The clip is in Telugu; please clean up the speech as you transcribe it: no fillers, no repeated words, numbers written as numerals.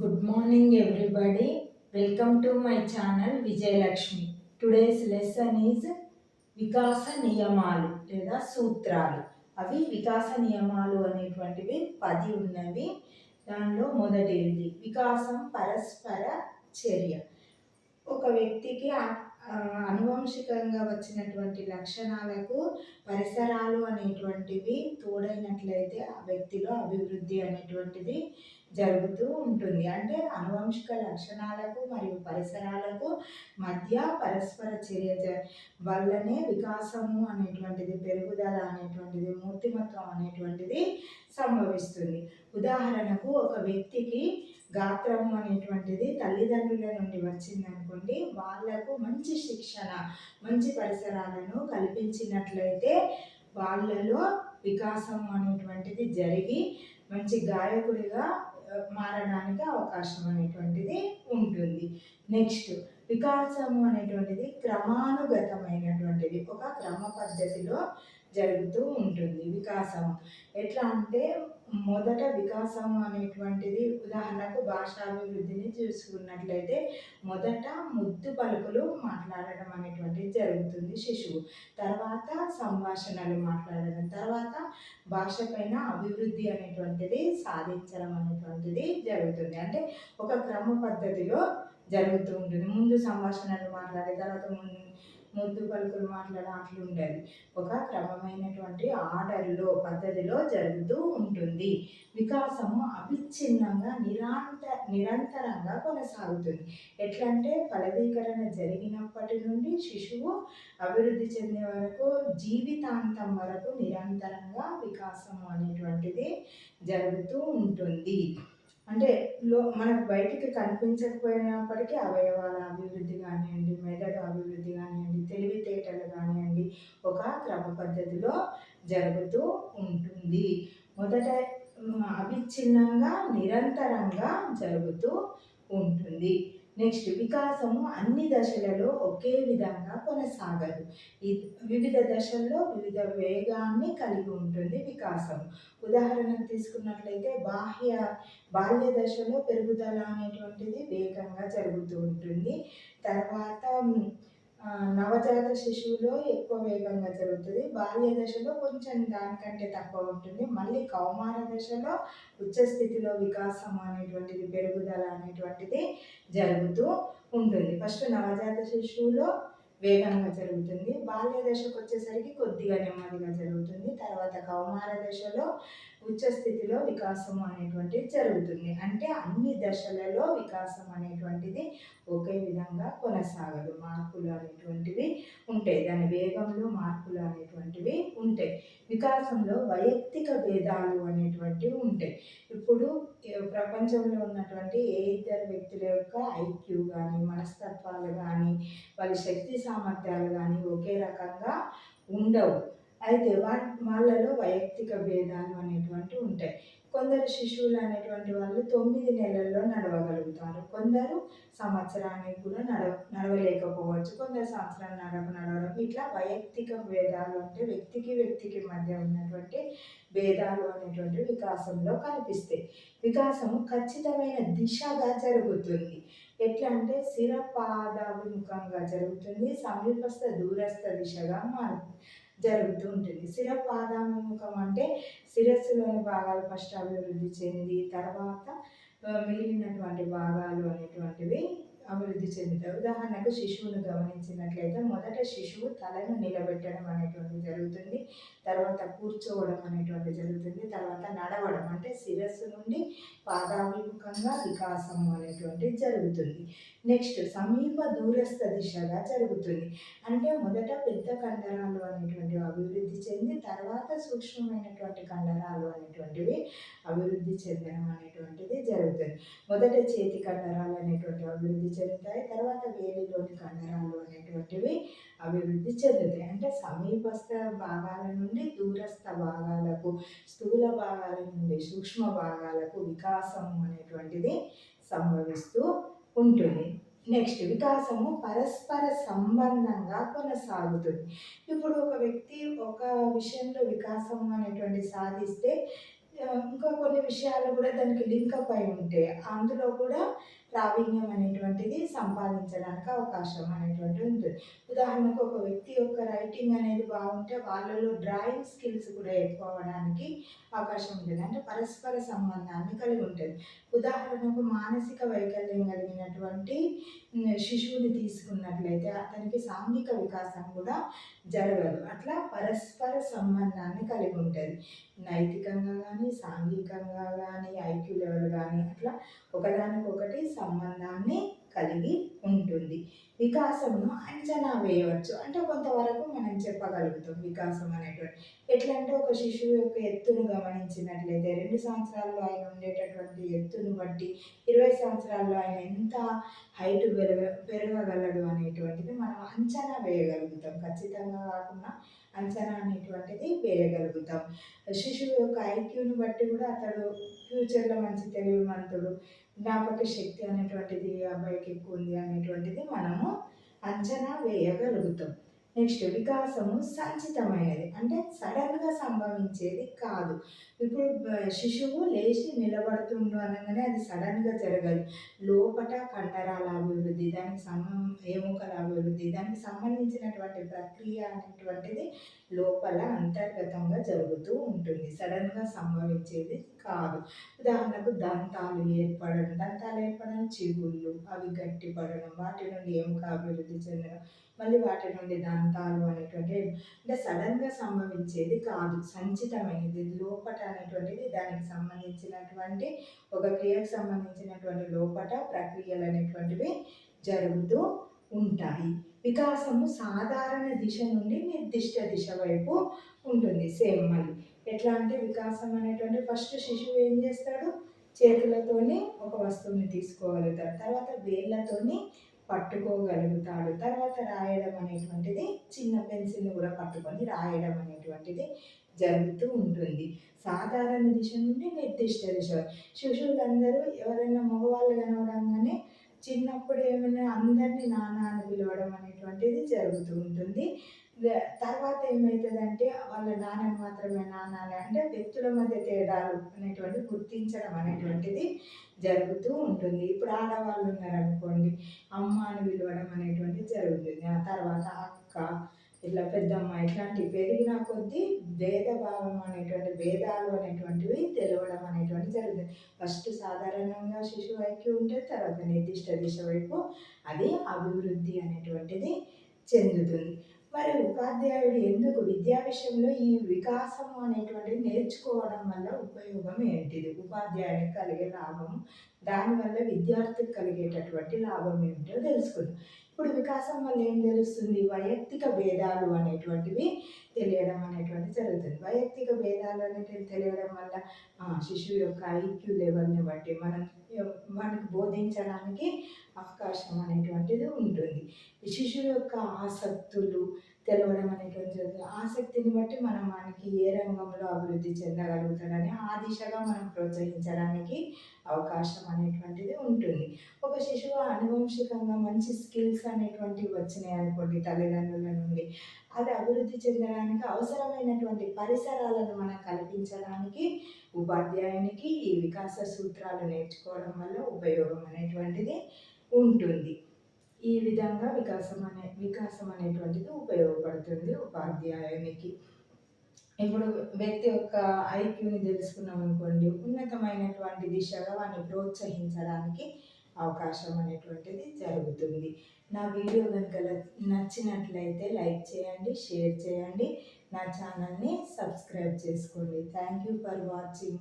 Good morning, everybody. Welcome to my channel Vijay Lakshmi. Today's lesson is వికాస నియమాలు లేదా సూత్రాలు. అవి వికాస నియమాలు అనేటువంటివి 10 ఉన్నవి. దానిలో మొదటిది వికాసం పరస్పర చర్య. ఒక వ్యక్తికి అనువంశికంగా వచ్చినటువంటి లక్షణాలకు పరిసరాలు అనేటువంటివి తోడైనట్లయితే ఆ వ్యక్తిలో అభివృద్ధి అనేటువంటిది జరుగుతూ ఉంటుంది. అంటే అనువంశిక లక్షణాలకు మరియు పరిసరాలకు మధ్య పరస్పర చర్య వల్లనే వికాసము అనేటువంటిది, పెరుగుదల అనేటువంటిది, మూర్తిమత్వం అనేటువంటిది సంభవిస్తుంది. ఉదాహరణకు ఒక వ్యక్తికి గాత్రము అనేటువంటిది తల్లిదండ్రుల నుండి వచ్చిందనుకోండి, వాళ్లకు మంచి శిక్షణ, మంచి పరిసరాలను కల్పించినట్లయితే వాళ్ళలో వికాసం అనేటువంటిది జరిగి మంచి గాయకుడిగా మారడానికి అవకాశం అనేటువంటిది ఉంటుంది. నెక్స్ట్, వికాసము అనేటువంటిది క్రమానుగతమైనటువంటిది, ఒక క్రమ పద్ధతిలో జరుగుతూ ఉంటుంది. వికాసము ఎట్లా అంటే, మొదట వికాసము అనేటువంటిది ఉదాహరణకు భాషాభివృద్ధిని చూసుకున్నట్లయితే మొదట ముద్దు పలుకులు మాట్లాడడం అనేటువంటిది జరుగుతుంది శిశువు. తర్వాత సంభాషణలు మాట్లాడడం, తర్వాత భాష పైన అభివృద్ధి అనేటువంటిది సాధించడం అనేటువంటిది జరుగుతుంది. అంటే ఒక క్రమ పద్ధతిలో జరుగుతూ ఉంటుంది. ముందు సంభాషణలు మాట్లాడే తర్వాత ముద్దు పలుకులు మాట్లాడడం అట్లా ఉండేది. ఒక క్రమమైనటువంటి ఆర్డర్లో, పద్ధతిలో జరుగుతూ ఉంటుంది. వికాసము అవిచ్ఛిన్నంగా నిరంతరంగా కొనసాగుతుంది. ఎట్లంటే ఫలదీకరణ జరిగినప్పటి నుండి శిశువు అభివృద్ధి చెందే వరకు, జీవితాంతం వరకు నిరంతరంగా వికాసము అనేటువంటిది జరుగుతూ ఉంటుంది. అంటే మనకు బయటికి కనిపించకపోయినప్పటికీ అవయవాల అభివృద్ధి కానివ్వండి, మెదడు అభివృద్ధి కానివ్వండి, తెలివితేటలు కానివ్వండి, ఒక క్రమ పద్ధతిలో జరుగుతూ ఉంటుంది. మొదట అవిచ్ఛిన్నంగా నిరంతరంగా జరుగుతూ ఉంటుంది. నెక్స్ట్, వికాసము అన్ని దశలలో ఒకే విధంగా కొనసాగదు. వివిధ దశల్లో వివిధ వేగాన్ని కలిగి ఉంటుంది వికాసం. ఉదాహరణకు తీసుకున్నట్లయితే బాల్య దశలో పెరుగుదల అనేటువంటిది వేగంగా జరుగుతూ ఉంటుంది. తర్వాత నవజాత శిశువులో ఎక్కువ వేగంగా జరుగుతుంది. బాల్య దశలో కొంచెం దానికంటే తక్కువ ఉంటుంది. మళ్ళీ కౌమార దశలో ఉచ్చస్థితిలో వికాసం అనేటువంటిది, పెరుగుదల అనేటువంటిది జరుగుతూ ఉంటుంది. ఫస్ట్ నవజాత శిశువులో వేగంగా జరుగుతుంది. బాల్య దశకు వచ్చేసరికి కొద్దిగా నెమ్మదిగా జరుగుతుంది. తర్వాత కౌమార దశలో ఉచ్చ స్థితిలో వికాసం అనేటువంటిది జరుగుతుంది. అంటే అన్ని దశలలో వికాసం అనేటువంటిది ఒకే విధంగా కొనసాగదు. మార్పులు అనేటువంటివి ఉంటాయి, దాని వేగంలో మార్పులు అనేటువంటివి ఉంటాయి. వికాసంలో వైయక్తిక భేదాలు అనేటువంటివి ఉంటాయి. ఇప్పుడు ప్రపంచంలో ఉన్నటువంటి ఏ ఇద్దరు వ్యక్తుల యొక్క ఐక్యూ కానీ, మనస్తత్వాలు కానీ, వాళ్ళ శక్తి సామర్థ్యాలు కానీ ఒకే రకంగా ఉండవు. అయితే వాళ్ళలో వైయక్తిక భేదాలు అనేటువంటివి ఉంటాయి. కొందరు శిశువులు అనేటువంటి వాళ్ళు 9 నెలల్లో నడవగలుగుతారు, కొందరు సంవత్సరానికి కూడా నడవలేకపోవచ్చు, కొందరు సంవత్సరాలు నడవడం. ఇట్లా వైయక్తిక భేదాలు అంటే వ్యక్తికి మధ్య ఉన్నటువంటి భేదాలు అనేటువంటి వికాసంలో కనిపిస్తాయి. వికాసము ఖచ్చితమైన దిశగా జరుగుతుంది. ఎట్లా అంటే శిరపాదాభిముఖంగా జరుగుతుంది, సమీపస్థ దూరస్థ దిశగా జరుగుతూ ఉంటుంది. శిరపాదాభిముఖం అంటే శిరస్సులోని భాగాలు ఫస్ట్ అభివృద్ధి చెంది తర్వాత మిగిలినటువంటి భాగాలు అనేటువంటివి అభివృద్ధి చెందుతాయి. ఉదాహరణకు శిశువును గమనించినట్లయితే మొదట శిశువు తలను నిలబెట్టడం అనేటువంటిది జరుగుతుంది, తర్వాత కూర్చోవడం అనేటువంటిది జరుగుతుంది, తర్వాత నడవడం అంటే శిరస్సు నుండి పాదాభిముఖంగా వికాసము అనేటువంటిది జరుగుతుంది. నెక్స్ట్, సమీప దూరస్థ దిశగా జరుగుతుంది. అంటే మొదట పెద్ద కండరాలు అనేటువంటివి అభివృద్ధి చెంది తర్వాత సూక్ష్మమైనటువంటి కండరాలు అనేటువంటివి అభివృద్ధి చెందడం అనేటువంటిది జరుగుతుంది. మొదట చేతి కండరాలు అనేటువంటివి అభివృద్ధి చెందుతాయి, తర్వాత వేలిలోని కండరాలు అనేటువంటివి అభివృద్ధి చెందుతాయి. అంటే సమీపస్థ భాగాల నుండి దూరస్థ భాగాలకు, స్థూల భాగాల నుండి సూక్ష్మ భాగాలకు వికాసం అనేటువంటిది సంభవిస్తూ ఉంటుంది. నెక్స్ట్, వికాసము పరస్పర సంబంధంగా కొనసాగుతుంది. ఇప్పుడు ఒక వ్యక్తి ఒక విషయంలో వికాసం అనేటువంటి సాధిస్తే ఇంకా కొన్ని విషయాలు కూడా దానికి లింకప్ అయి ఉంటే అందులో కూడా ప్రావీణ్యం అనేటువంటిది సంపాదించడానికి అవకాశం అనేటువంటిది ఉంటుంది. ఉదాహరణకు ఒక వ్యక్తి యొక్క రైటింగ్ అనేది బాగుంటే వాళ్ళలో డ్రాయింగ్ స్కిల్స్ కూడా ఎక్కువ అవ్వడానికి అవకాశం ఉంటుంది. అంటే పరస్పర సంబంధాన్ని కలిగి ఉంటుంది. ఉదాహరణకు మానసిక వైకల్యం కలిగినటువంటి శిశువుని తీసుకున్నట్లయితే అతనికి సాంఘిక వికాసం కూడా జరగదు. అట్లా పరస్పర సంబంధాన్ని కలిగి ఉంటుంది. నైతికంగా కానీ సాంఘికంగా కానీ ఐక్యూ లెవెల్ కానీ అట్లా ఒకదానికొకటి సంబంధాన్ని కలిగి ఉంటుంది. వికాసమును అంచనా వేయవచ్చు. అంటే కొంతవరకు మనం చెప్పగలుగుతాం వికాసం అనేటువంటి. ఎట్లా అంటే ఒక శిశువు యొక్క ఎత్తును గమనించినట్లయితే 2 సంవత్సరాల్లో ఆయన ఉండేటటువంటి ఎత్తును బట్టి 20 సంవత్సరాల్లో ఆయన ఎంత హైట్ పెరగగలడు అనేటువంటిది మనం అంచనా వేయగలుగుతాం. ఖచ్చితంగా కాకుండా అంచనా అనేటువంటిది వేయగలుగుతాం. శిశువు యొక్క ఐక్యూని బట్టి కూడా అతడు ఫ్యూచర్లో మంచి తెలివిమంతుడు, జ్ఞాపక శక్తి అనేటువంటిది అబ్బాయికి ఎక్కువ ఉంది అనేటువంటిది మనము అంచనా వేయగలుగుతాం. నెక్స్ట్ వికాసము సంచితమైనది. అంటే సడన్గా సంభవించేది కాదు. ఇప్పుడు శిశువు లేచి నిలబడుతుండు అనగానే అది సడన్గా జరగదు. లోపట కండరాల అభివృద్ధి, ఎముకల అభివృద్ధి, దానికి సంబంధించినటువంటి ప్రక్రియ అనేటువంటిది లోపల అంతర్గతంగా జరుగుతూ ఉంటుంది. సడన్గా సంభవించేది కాదు. ఉదాహరణకు దంతాలు ఏర్పడడం, చిగుళ్ళు అవి గట్టిపడడం, వాటి నుండి ఎముక అభివృద్ధి చెందడం, మళ్ళీ వాటి నుండి దంతాలు అనేటువంటి అంటే సడన్గా సంభవించేది కాదు. సంచితమైనది లోపట అనేటువంటిది దానికి సంబంధించినటువంటి ఒక క్రియకు సంబంధించినటువంటి లోపట ప్రక్రియలు అనేటువంటివి జరుగుతూ ఉంటాయి. వికాసము సాధారణ దిశ నుండి నిర్దిష్ట దిశ వైపు ఉంటుంది. సేమ్ మళ్ళీ ఎట్లా అంటే వికాసం అనేటువంటి ఫస్ట్ శిశువు ఏం చేస్తాడు, చేతులతోని ఒక వస్తువుని తీసుకోగలుగుతాడు, తర్వాత వేళ్ళతోని పట్టుకోగలుగుతాడు, తర్వాత రాయడం అనేటువంటిది చిన్న పెన్సిల్ని కూడా పట్టుకొని రాయడం అనేటువంటిది జరుగుతూ ఉంటుంది. సాధారణ దిశ నుండి నిర్దిష్ట దిశ. శిశువులందరూ ఎవరైనా మగవాళ్ళు కనవడంగానే చిన్నప్పుడు ఏమైనా అందరినీ నాన్న అని పిలవడం అనేటువంటిది జరుగుతూ ఉంటుంది. తర్వాత ఏమవుతుందంటే వాళ్ళ నాన్నని మాత్రమే నాన్న అంటే వ్యక్తుల మధ్య తేడాలు అనేటువంటి గుర్తించడం అనేటువంటిది జరుగుతూ ఉంటుంది. ఇప్పుడు ఆడవాళ్ళు ఉన్నారనుకోండి, అమ్మ అని పిలవడం అనేటువంటిది జరుగుతుంది. ఆ తర్వాత అక్క, ఇట్లా పెద్దమ్మ ఇట్లాంటివి పెరిగిన కొద్దీ భేదభావం అనేటువంటి భేదాలు అనేటువంటివి తెలవడం అనేటువంటిది జరుగుతుంది. ఫస్ట్ సాధారణంగా శిశువు ఐక్యూ ఉంటుంది, తర్వాత నిర్దిష్ట దిశ వైపు అది అభివృద్ధి అనేటువంటిది చెందుతుంది. మరి ఉపాధ్యాయుడు ఎందుకు విద్యా విషయంలో ఈ వికాసము అనేటువంటిది నేర్చుకోవడం వల్ల ఉపయోగం ఏంటిది, ఉపాధ్యాయునికి కలిగే లాభం, దానివల్ల విద్యార్థికి కలిగేటటువంటి లాభం ఏమిటో తెలుసుకుందాం. ఇప్పుడు వికాసం వల్ల ఏం తెలుస్తుంది, వైయక్తిక భేదాలు అనేటువంటివి తెలియడం అనేటువంటిది జరుగుతుంది. వైయక్తిక భేదాలు అనేటివి తెలియడం వల్ల శిశువు యొక్క ఐక్యూ లెవెల్ని బట్టి మనకి బోధించడానికి అవకాశం అనేటువంటిది ఉంటుంది. శిశువు యొక్క ఆసక్తులు తెలవడం అనేటువంటి జరుగుతుంది. ఆసక్తిని బట్టి మనం మనకి ఏ రంగంలో అభివృద్ధి చెందగలుగుతాడని ఆ దిశగా మనం ప్రోత్సహించడానికి అవకాశం అనేటువంటిది ఉంటుంది. ఒక శిశువు అనువంశికంగా మంచి స్కిల్స్ అనేటువంటివి వచ్చినాయి అనుకోండి తల్లిదండ్రుల నుండి, అది అభివృద్ధి చెందడానికి అవసరమైనటువంటి పరిసరాలను మనం కల్పించడానికి ఉపాధ్యాయునికి ఈ వికాస సూత్రాలు నేర్చుకోవడం వల్ల ఉపయోగం అనేటువంటిది ఉంటుంది. ఈ విధంగా వికాసం అనేటువంటిది ఉపయోగపడుతుంది ఉపాధ్యాయునికి. ఇప్పుడు వ్యక్తి యొక్క ఐక్యూని తెలుసుకున్నాం అనుకోండి, ఉన్నతమైనటువంటి దిశగా వాడిని ప్రోత్సహించడానికి అవకాశం అనేటువంటిది జరుగుతుంది. నా వీడియో కనుక నచ్చినట్లయితే లైక్ చేయండి, షేర్ చేయండి, నా ఛానల్ని సబ్స్క్రైబ్ చేసుకోండి. Thank you for watching.